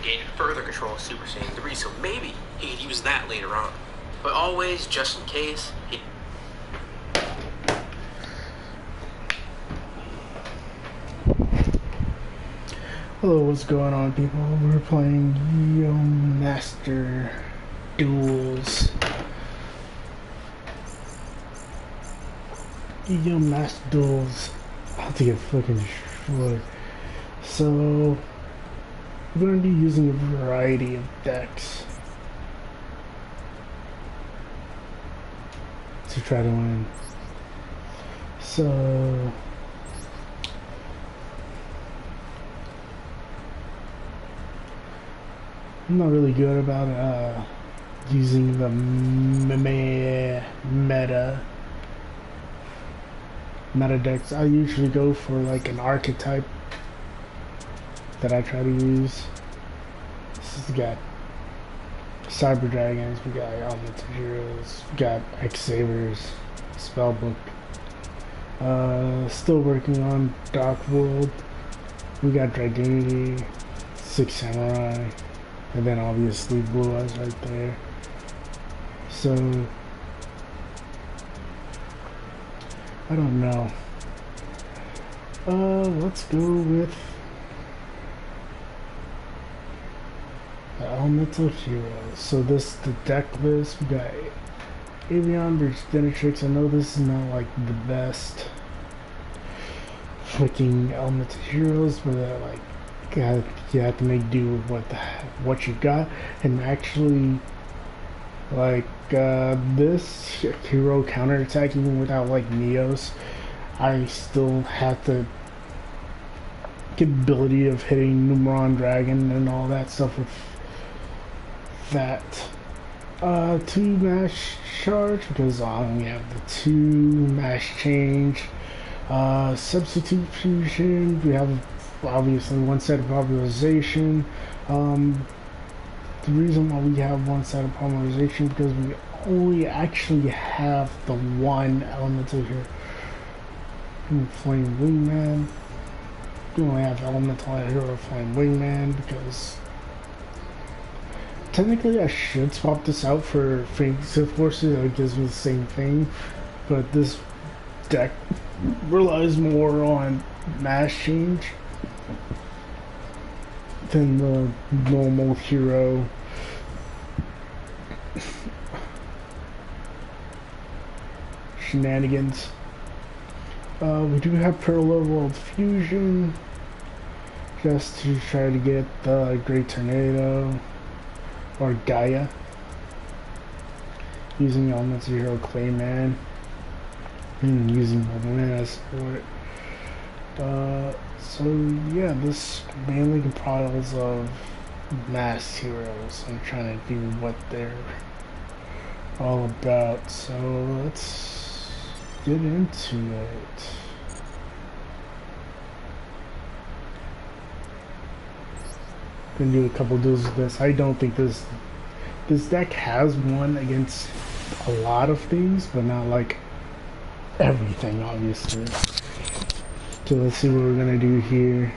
gain further control of Super Saiyan 3, so maybe he could use that later on. But always, just in case, he... Hello, what's going on, people? We're playing YuGiOh Master Duels. YuGiOh Master Duels. I have to get fucking short. So, we're going to be using a variety of decks to try to win. So, I'm not really good about using the meta decks. I usually go for like an archetype that I try to use. We got Cyber Dragons, we got Elemental Heroes, we got X-Sabers, Spellbook. Still working on Dark World. We got Dragoonity, Six Samurai, and then obviously Blue Eyes right there. So I don't know. Let's go with the Elemental Heroes. So this the deck list. We got Avion versus Dinatrix. I know this is not like the best freaking Elemental Heroes, but like you have to make do with what you got. And actually, like this hero counterattack, even without like Neos, I still have the capability of hitting Numeron Dragon and all that stuff with that 2 mash charge, because I only have the 2 mash change. Substitute fusion, we have obviously 1 set of polymerization. The reason why we have 1 set of polymerization because we only actually have the 1 elemental here. Flame Wingman. We only have elemental hero Flame Wingman because technically I should swap this out for Phoenix Forces. That gives me the same thing, but this deck relies more on mash change than the normal hero shenanigans. We do have Parallel World Fusion just to try to get the Great Tornado or Gaia using Elemental Hero Clayman and using Mobile as support. So yeah, this mainly compiles of mass heroes. I'm trying to do what they're all about. So let's get into it. Gonna do a couple duels with this. I don't think this deck has won against a lot of things, but not like everything, obviously. So let's see what we're gonna do here.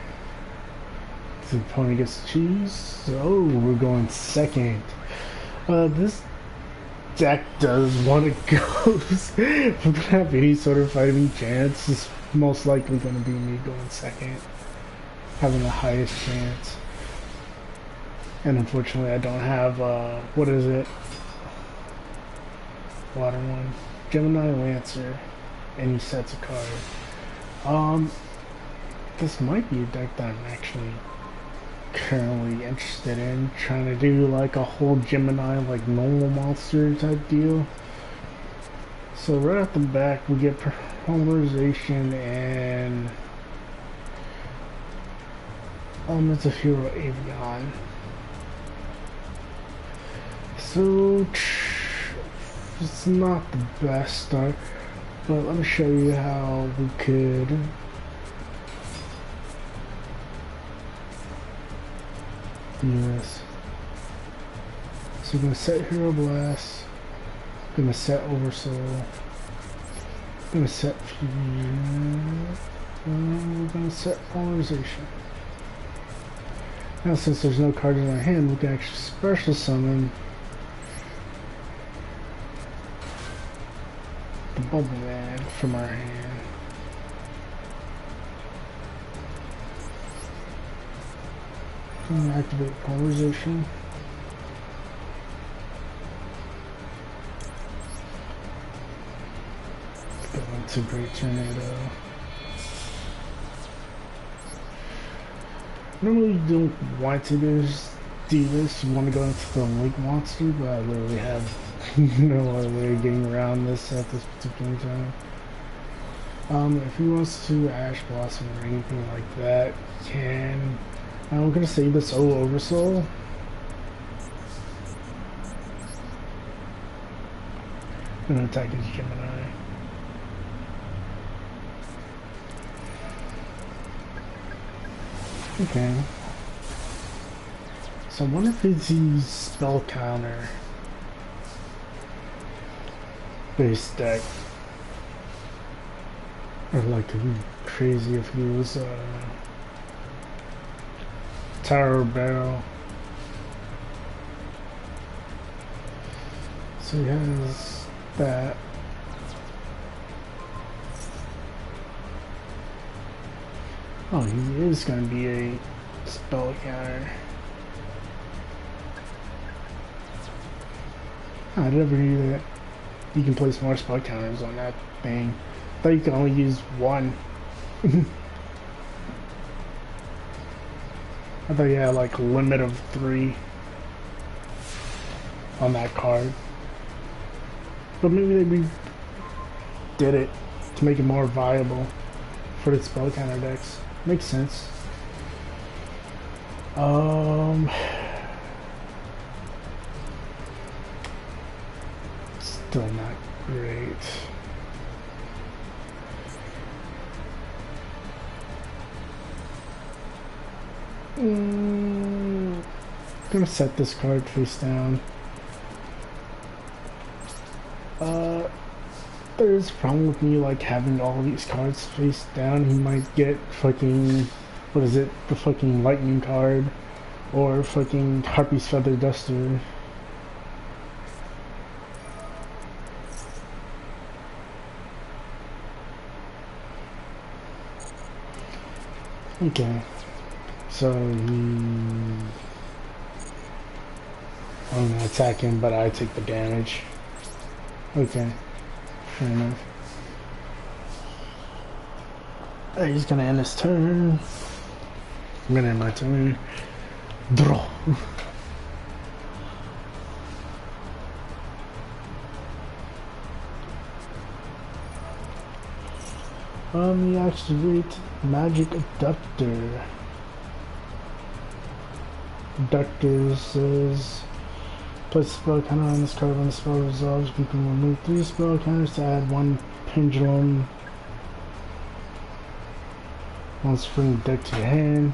The opponent gets to choose. So we're going second. This deck does want to go. If we're gonna have any sort of fighting chance, it's most likely gonna be me going second, having the highest chance. And unfortunately, I don't have what is it? Water one, Gemini Lancer, and he sets a card. This might be a deck that I'm actually currently interested in, trying to do like a whole Gemini like normal monster type deal. So right off the back we get Polymerization and Elemental Hero Avion. So it's not the best start, but let me show you how we could do this. So we're gonna set Hero Blast, gonna set Oversoul, gonna set Fusion, and we're gonna set Polarization. Now since there's no cards in our hand, we can actually special summon the Bubble Man from our hand. And activate polarization. Go into Great Tornado. Normally you don't want to do this, you want to go into the Lake Monster, but I literally have no other way of getting around this at this particular time. If he wants to Ash Blossom or anything like that, he can. I'm gonna save this O Oversoul. I'm gonna attack his Gemini. Okay. So I wonder if it's his spell counter base deck. Or like it'd be crazy if he was Tower Barrel. So he has that. Oh, he is going to be a spell counter. I never knew that you can place more spell counters on that thing. I thought you could only use one. I thought you had like a limit of 3 on that card. But maybe they did it to make it more viable for the spell counter decks. Makes sense. Still not great. Gonna set this card face down. There's a problem with me like having all these cards face down. He might get fucking, what is it, the fucking lightning card or fucking Harpy's Feather Duster. Okay, so I'm gonna attack him, but I take the damage. Okay, fair enough. He's gonna end his turn. I'm gonna end my turn. Draw. You activate Magic Adductor. Adductor says, place a spell counter on this card. When the spell resolves, you can remove 3 spell counters to add 1 pendulum. Once from the deck to your hand.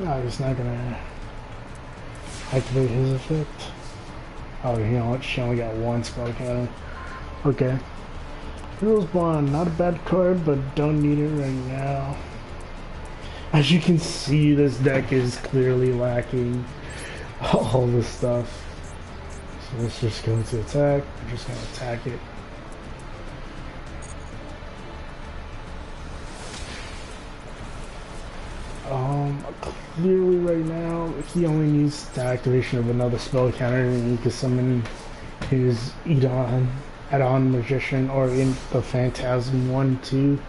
Oh, he's not gonna activate his effect. Oh, you know what? She only got 1 spell counter. Okay. Hero's Bond, not a bad card, but don't need it right now. As you can see, this deck is clearly lacking all this stuff. So let's just go into attack. We're just gonna attack it. Clearly right now, he only needs the activation of another spell counter and he can summon his add-on Magician or in the Phantasm 1-2.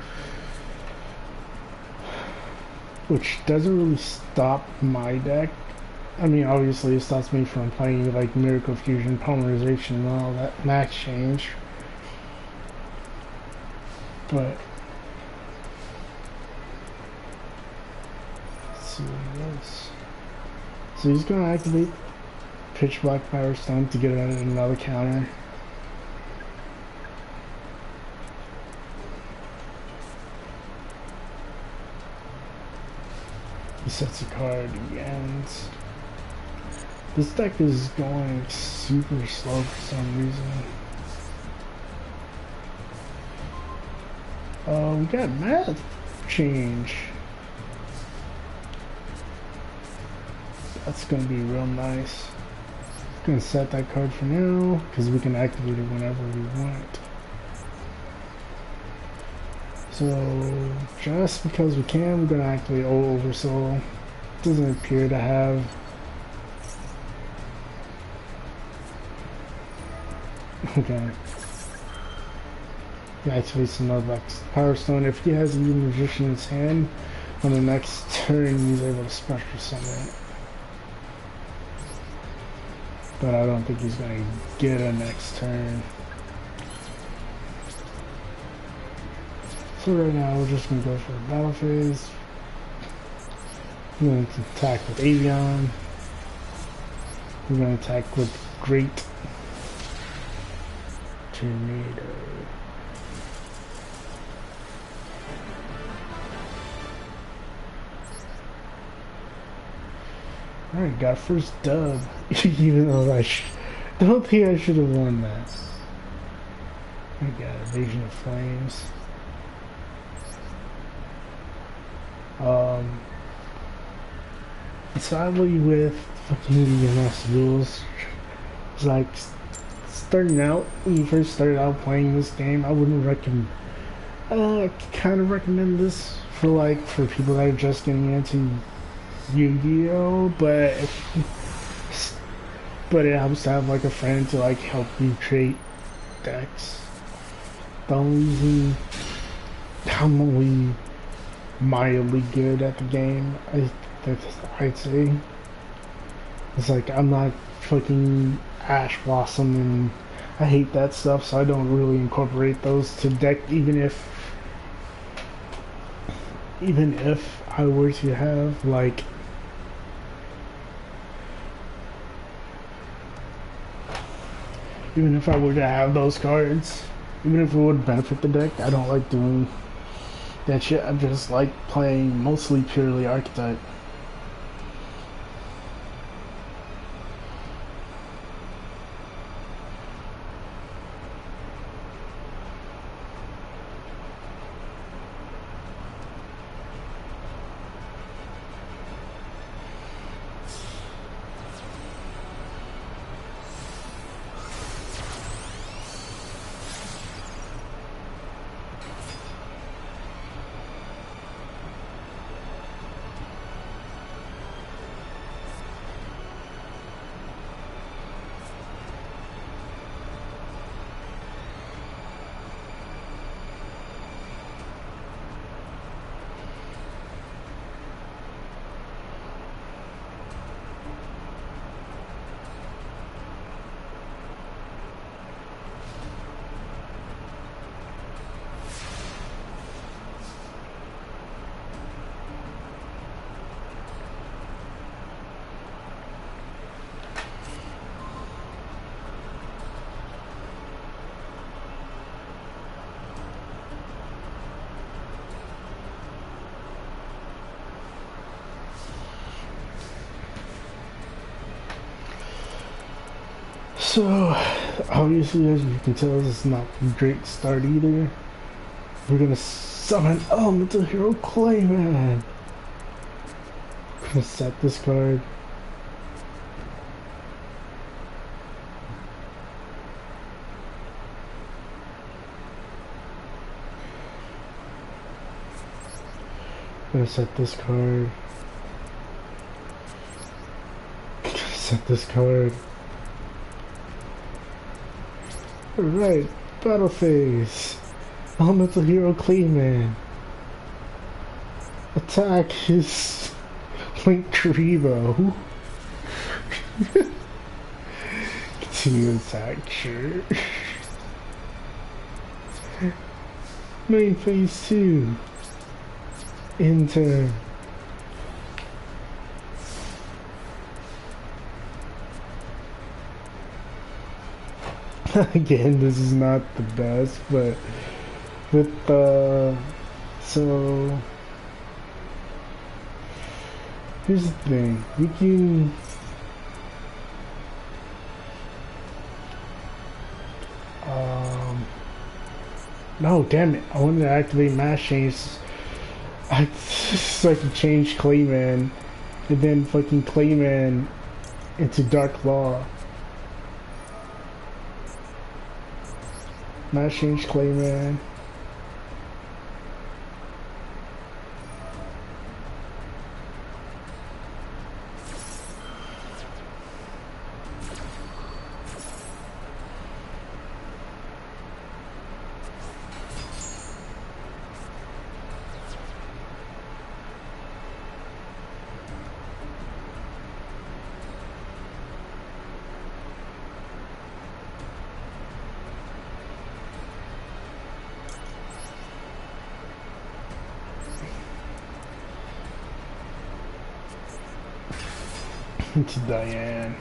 Which doesn't really stop my deck. I mean, obviously it stops me from playing like Miracle Fusion, Polymerization and all that max change. But let's see what he does. So he's gonna activate Pitch Black Power Stone to get another counter. He sets a card, he ends. This deck is going super slow for some reason. We got math change. That's gonna be real nice. Gonna set that card for now because we can activate it whenever we want. So just because we can, we're gonna activate Old Oversoul. Doesn't appear to have okay. He activates another Power Stone. If he has a Magician in his hand, on the next turn he's able to special summon it. But I don't think he's gonna get a next turn. So right now we're just gonna go for a battle phase. We're gonna attack with Avion. We're gonna attack with Great Tornado. Alright, got first dub. Even though I don't think I should have won that. I got Evasion of Flames. Sadly with fucking EMS rules, it's like starting out, when you first started out playing this game, I wouldn't recommend, I kind of recommend this for people that are just getting into YuGiOh, but it helps to have like a friend to like help you create decks. The only reason I'm only mildly good at the game, I'd say, it's like I'm not fucking Ash Blossom and I hate that stuff, so I don't really incorporate those to deck, even if I were to have like even if I were to have those cards, even if it would benefit the deck, I don't like doing that shit. I just like playing mostly purely Archetype. So, obviously, as you can tell, this is not a great start either. We're gonna summon Elemental Hero Clayman. I'm gonna set this card. I'm gonna set this card. I'm gonna set this card. Alright, battle phase. Elemental Hero Clayman. Attack his Link Karibo. Continue attack, sure. Main phase 2. Enter. Again, this is not the best, but with so here's the thing, we can no, damn it, I wanted to activate mass change so I can change Clayman and then fucking Clayman into Dark Law. Mass change Clayman. To Diane.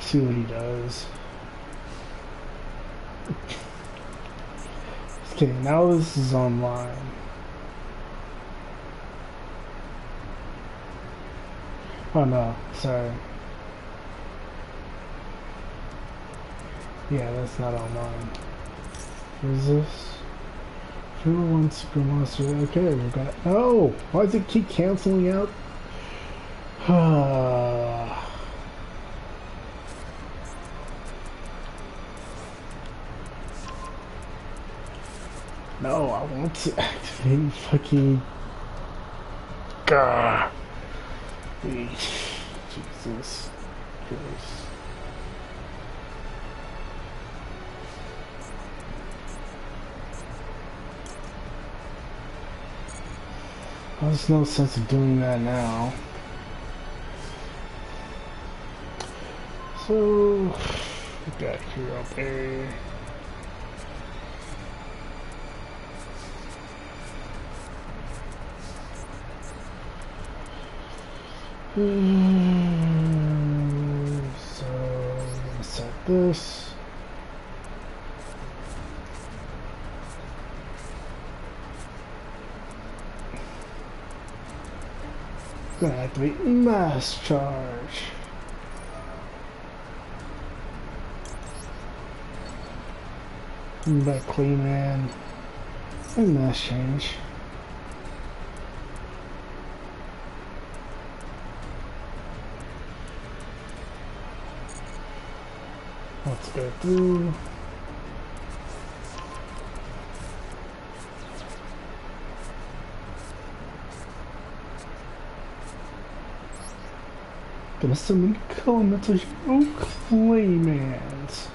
See what he does. Okay, now this is online. Oh no, sorry. Yeah, that's not online. What is this? 1 Super Monster. Okay, we got. Oh! Why does it keep canceling out? No, I want to activate fucking. Gah! Jesus Christ. There's no sense of doing that now. So, we got Hero Berry. So, I'm gonna set this. Gonna activate Mass Charge. Back Clayman and Mass Change. Let's go through. Gonna summon Elemental Hero Claymans.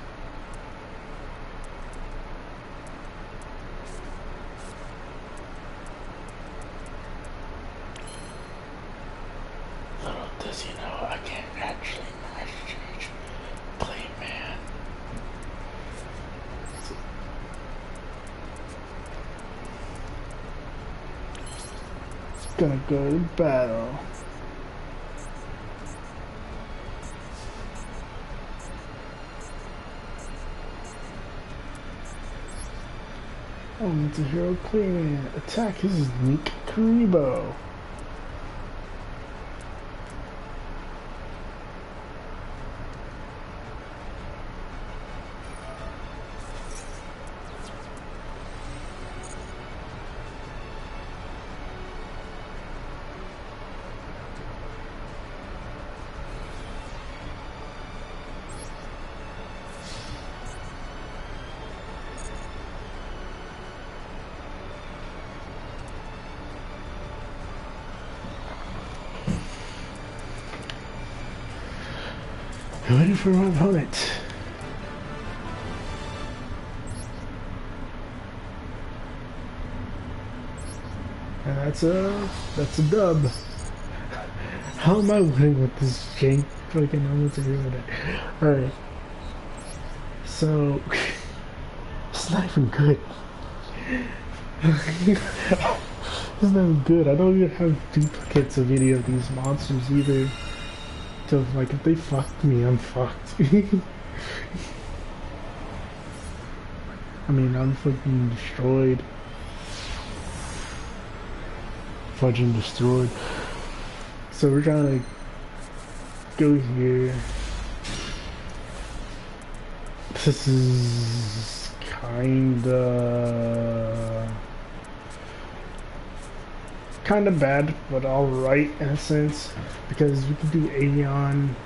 Little does he know I can't actually mass change Clayman. It's gonna go to battle. Elemental Hero Clayman. Attack his Nick Karibo. Waiting for my opponent. And that's a dub. How am I winning with this jank fucking Elemental Hero deck? Alright. So it's not even good. It's not even good. I don't even have duplicates of any of these monsters either. So like if they fucked me, I'm fucked. I mean, I'm fucking destroyed. Fudging destroyed. So we're trying to go here. This is kinda bad, but alright in a sense, because we could do Avion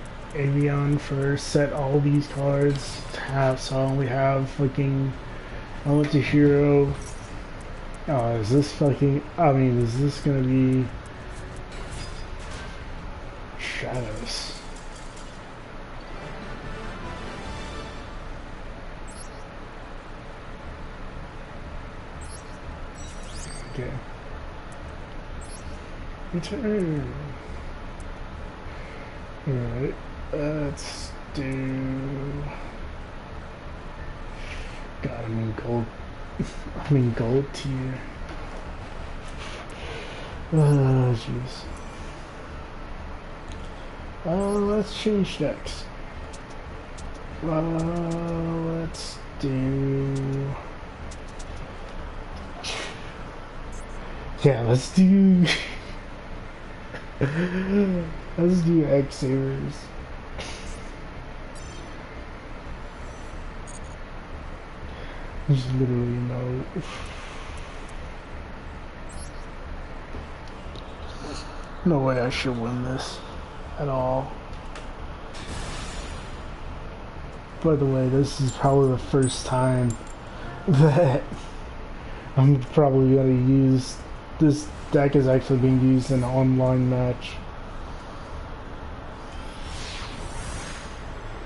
first, set all these cards to have, so I only have fucking, I went to Hero. Oh, is this fucking, I mean, is this gonna be Shadows? Okay. Return. Alright, let's do... God, I'm in gold. I'm in gold tier. Oh, jeez. Let's change decks. Let's do... Yeah, let's do... let's do X-Savers. There's literally no way I should win this at all. By the way, this is probably the first time that I'm probably gonna use this deck is actually being used in an online match.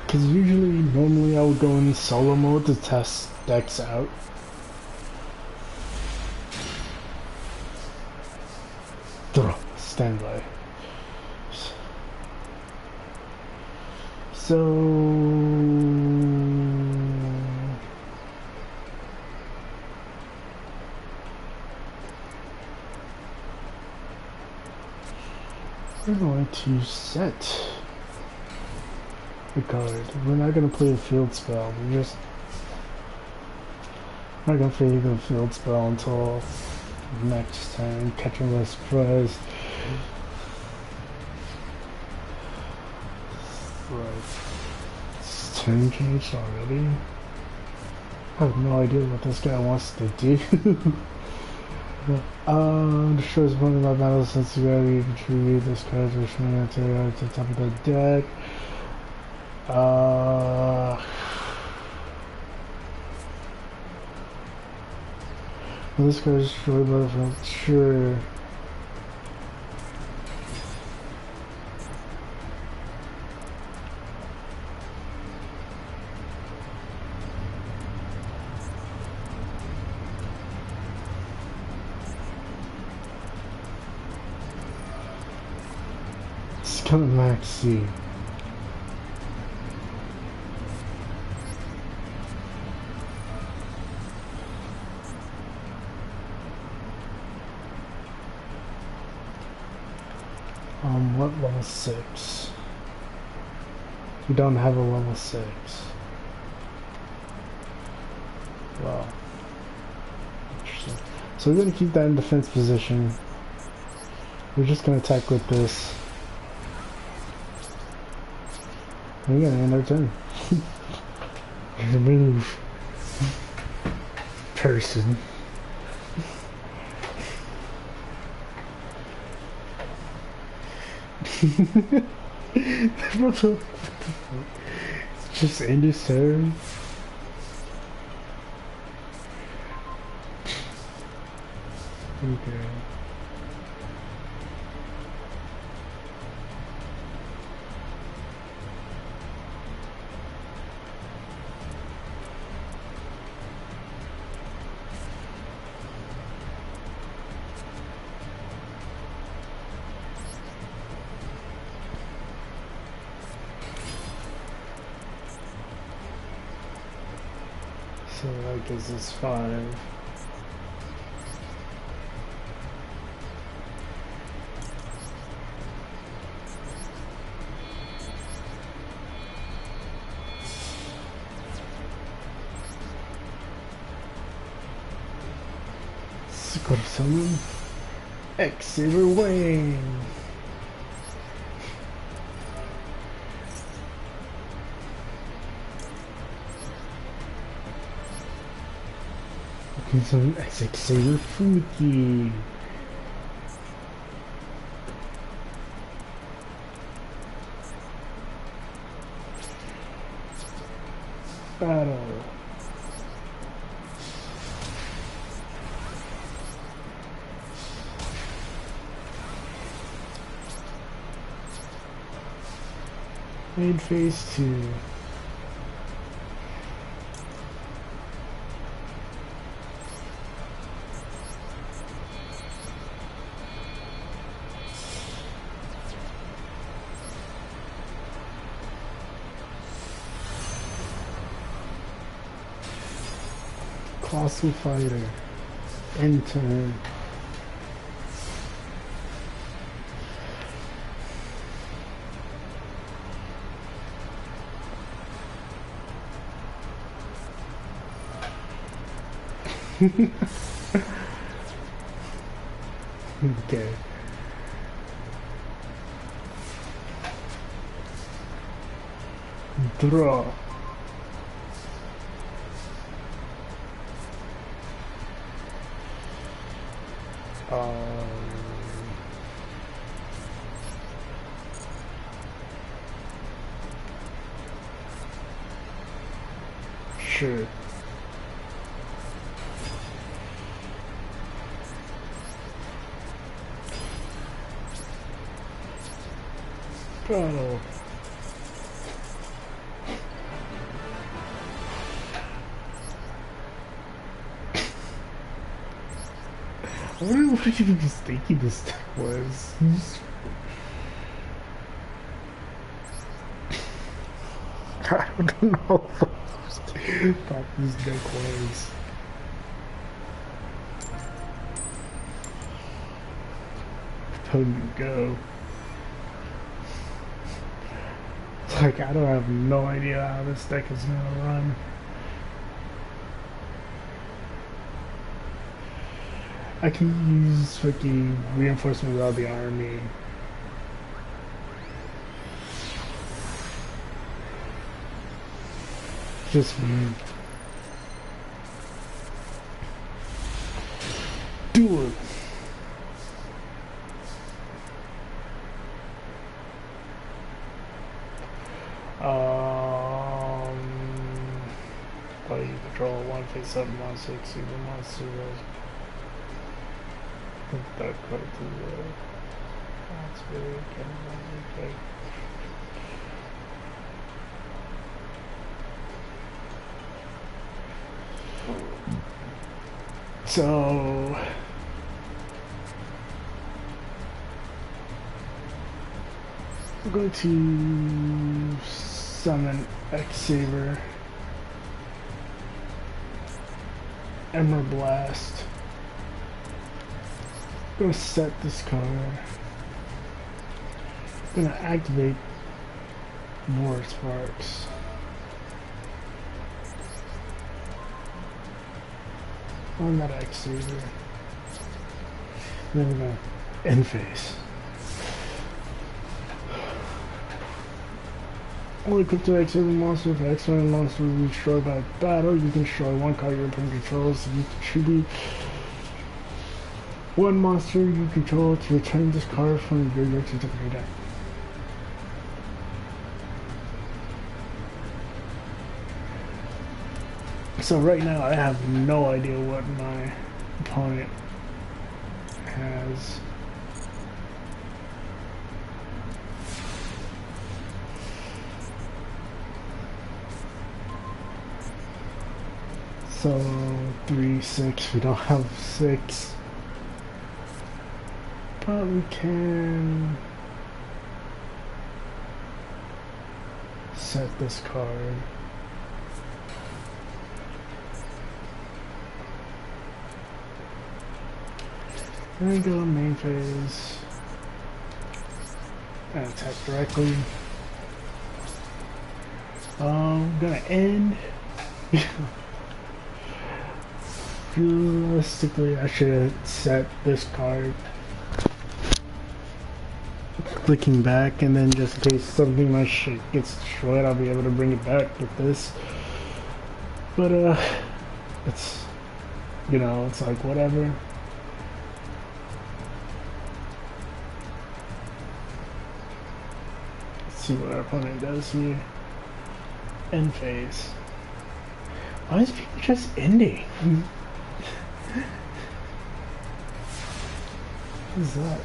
Because normally I would go in solo mode to test decks out. Stand by. So... we're going to set the card. We're not going to play a field spell. We're just not going to play the field spell until next time. Catching the surprise. It's 10 changed already. I have no idea what this guy wants to do. Destroys one of my battles since you already contributed this card to return to the top of the deck. Well, this card is destroyed by the sure. It's coming max C. What level 6? We don't have a level 6. Well, interesting. So we're gonna keep that in defense position. We're just gonna attack with this. We're gonna end our turn. Remove person. It's just end his turn. Okay. So that gives us 5. Let's go to summon X-Saber Wing. Need some Essex Saber Fuki. Battle. Main phase 2. Colossal Fighter. Enter. Okay. Draw. Sure. Battle. I wonder what you was thinking this deck was. I don't know what thought this deck was. Potent go. Like, I don't have no idea how this deck is gonna run. I can use fucking reinforcement without the army. Just me. Duel. Well, you control one face up monster, see the monster that card to the that's very kind of okay. So I'm going to summon X-Saber, Emerald Blast. I'm gonna set this card. I'm gonna activate War Sparks. On that X-Saber. Then I'm gonna end phase. Only equip to X-Saber monster. If an X-Saber monster is destroyed by battle, you can destroy one card your opponent controls. You contribute one monster you control to return this card from your graveyard to the graveyard deck. So right now I have no idea what my opponent has. So 3, 6, we don't have 6. But we can set this card. There we go, main phase. And attack directly. Gonna end. Realistically, I should have set this card. Clicking back, and then just in case something my shit gets destroyed, I'll be able to bring it back with this. But it's You know, it's like whatever. Let's see what our opponent does here. End phase. Why is people just ending? What is that?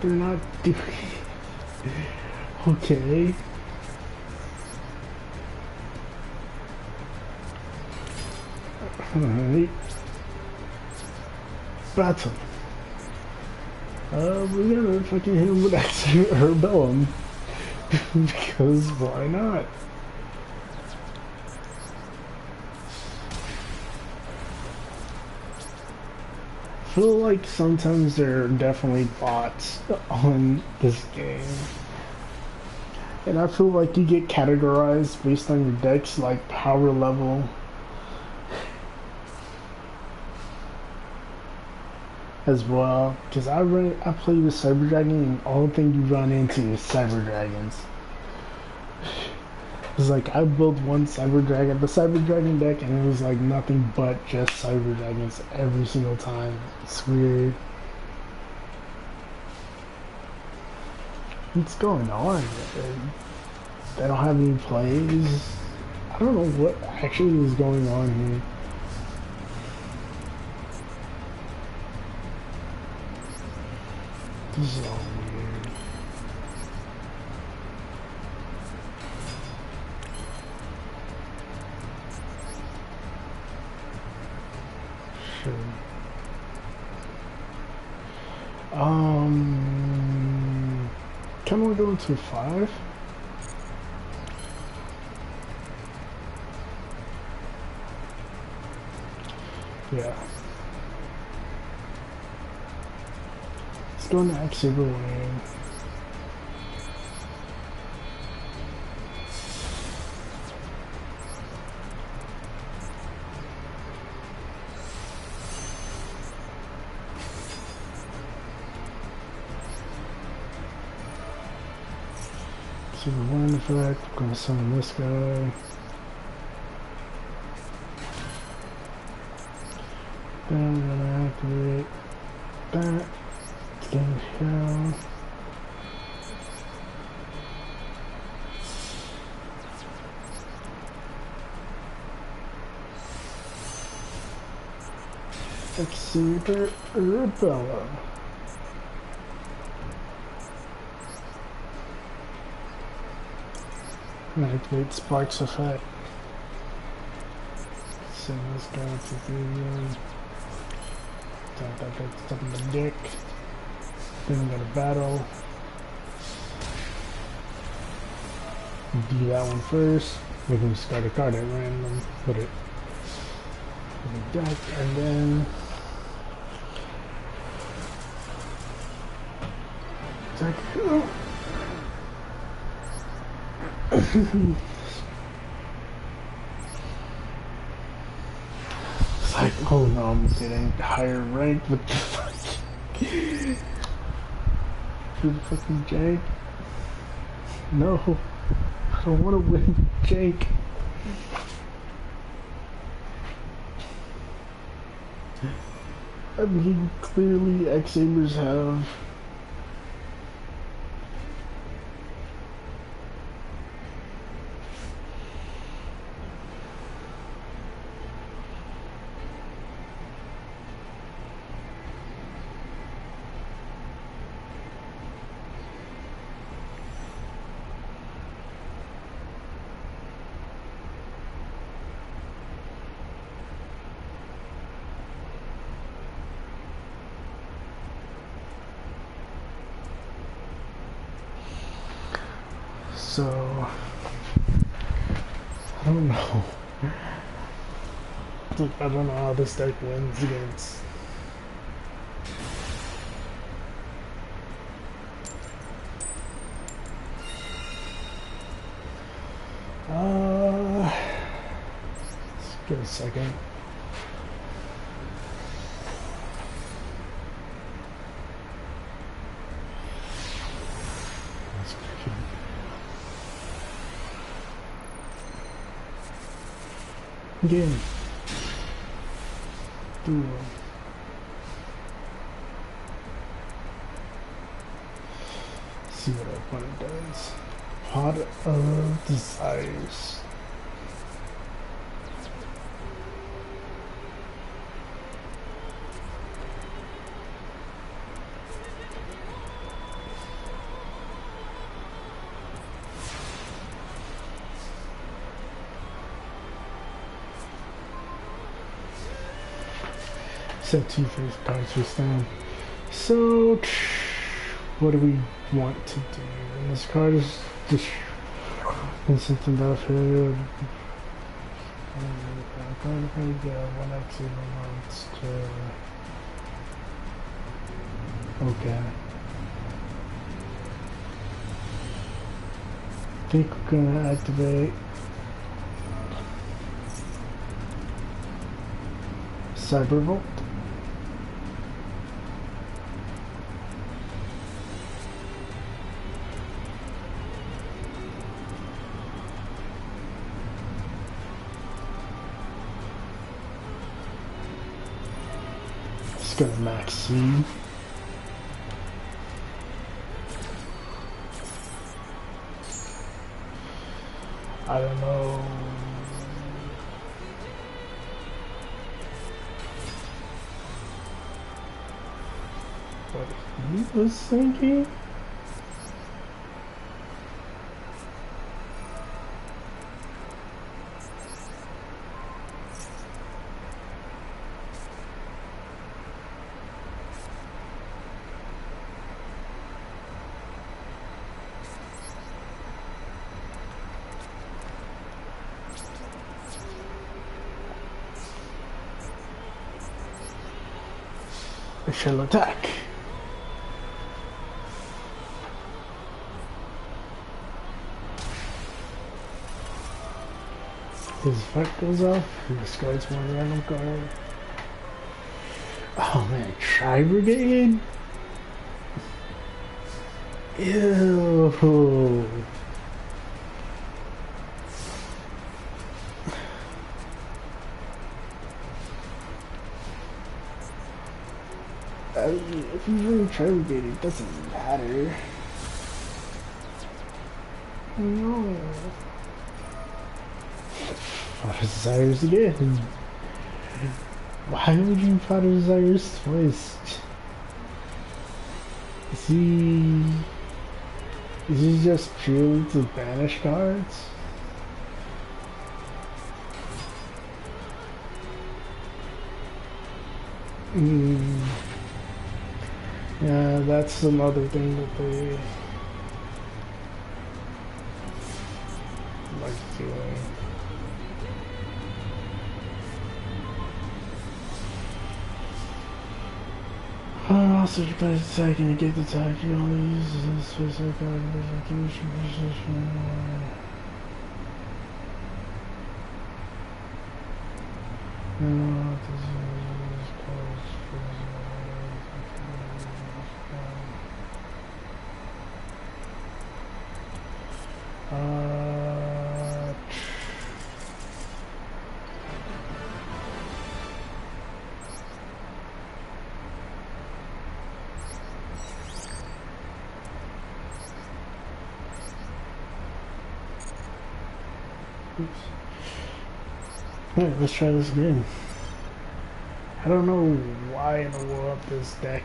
They're not doing okay. Alright. Battle. We're gonna fucking hit him with extra Herbellum. Because why not? I feel like sometimes there are definitely bots on this game. And I feel like you get categorized based on your deck's like power level. As well, because I play with Cyber Dragon and all the thing you run into is Cyber Dragons. It's like I built one Cyber Dragon, the Cyber Dragon deck, and it was like nothing but just Cyber Dragons every single time. It's weird. What's going on? They don't have any plays. I don't know what actually is going on here. This is all weird. Sure. Can we go into 5? Yeah. Let's go into X-Saber Wing. Super Wind effect, I'm gonna summon this guy. Then I'm gonna activate that. It's getting shell. X-Saber Rebella. Activate Sparks effect. Send this guy to the that stuff in the dick. Then we got a battle. Do that one first. We can start a card at random. Put it in the deck, and then deck. It's like, oh no, I'm getting higher rank with the fucking jank. No, I don't want to win with jank. I mean, clearly X-Sabers have so I don't know. I don't know how this deck wins against. Let's give it a second. Again. Duel. See what our opponent does. Pot of Desires. Set 2 face cards face down. So, what do we want to do? And this card is just something about failure. I'm going to get one extra monster. Okay. I think we're gonna activate Cybervolt. Just gonna max C. I don't know. What he was thinking? I shall attack. His effect goes off, he discards one random card. Oh man, Tri-Brigade? Ew. I mean, if you really Tri-Brigade, it doesn't matter. No. Pot of Desires again. Why would you Pot of Desires twice? Is he just purely to banish cards? Yeah, that's another thing that they like doing. Also, you play attack and negate the attack. You only use this special card in the execution position. No, this is close. Oops. Alright, let's try this again. I don't know why in the world this deck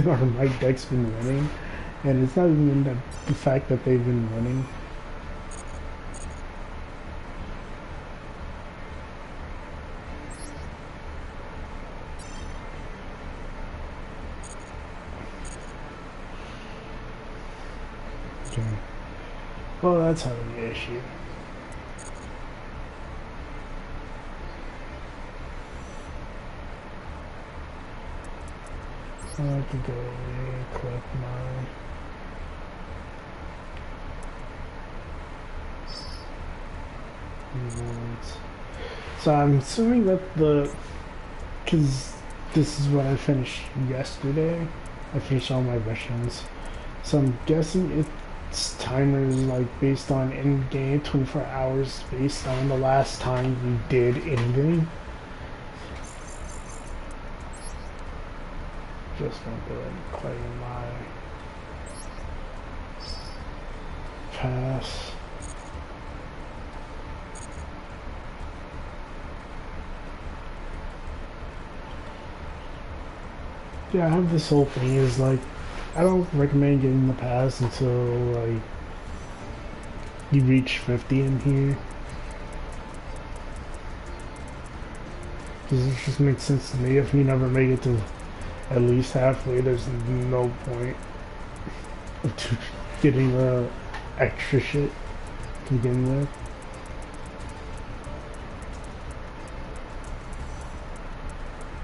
or my deck's been winning, and it's not even the fact that they've been winning. Okay. Well, that's how the issue. I can go away, collect my rewards. So I'm assuming that because this is what I finished yesterday. I finished all my missions. So I'm guessing Its timer is like based on end game, 24 hours based on the last time you did anything. Just gonna go ahead and claim my pass. Yeah, I have this whole thing is like, I don't recommend getting the pass until like you reach 50 in here. Because it just makes sense to me. If you never make it to at least halfway, there's no point of getting the extra shit to begin with.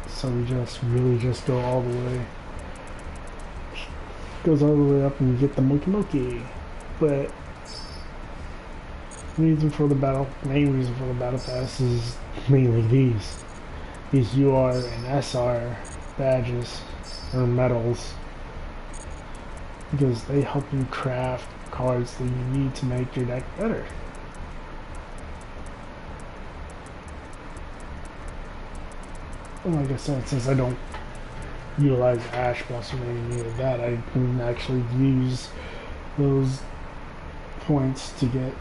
So we just really just go all the way. Goes all the way up and you get the monkey. But main reason for the battle pass is mainly these UR and SR badges or medals, because they help you craft cards that you need to make your deck better. And like I said, since I don't utilize Ash Blossom or any of that, I can actually use those points to get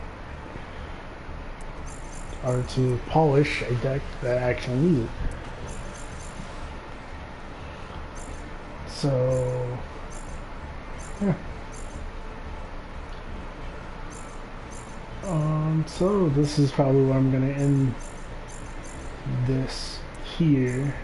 or to polish a deck that actually needs it. So yeah. So this is probably where I'm gonna end this here.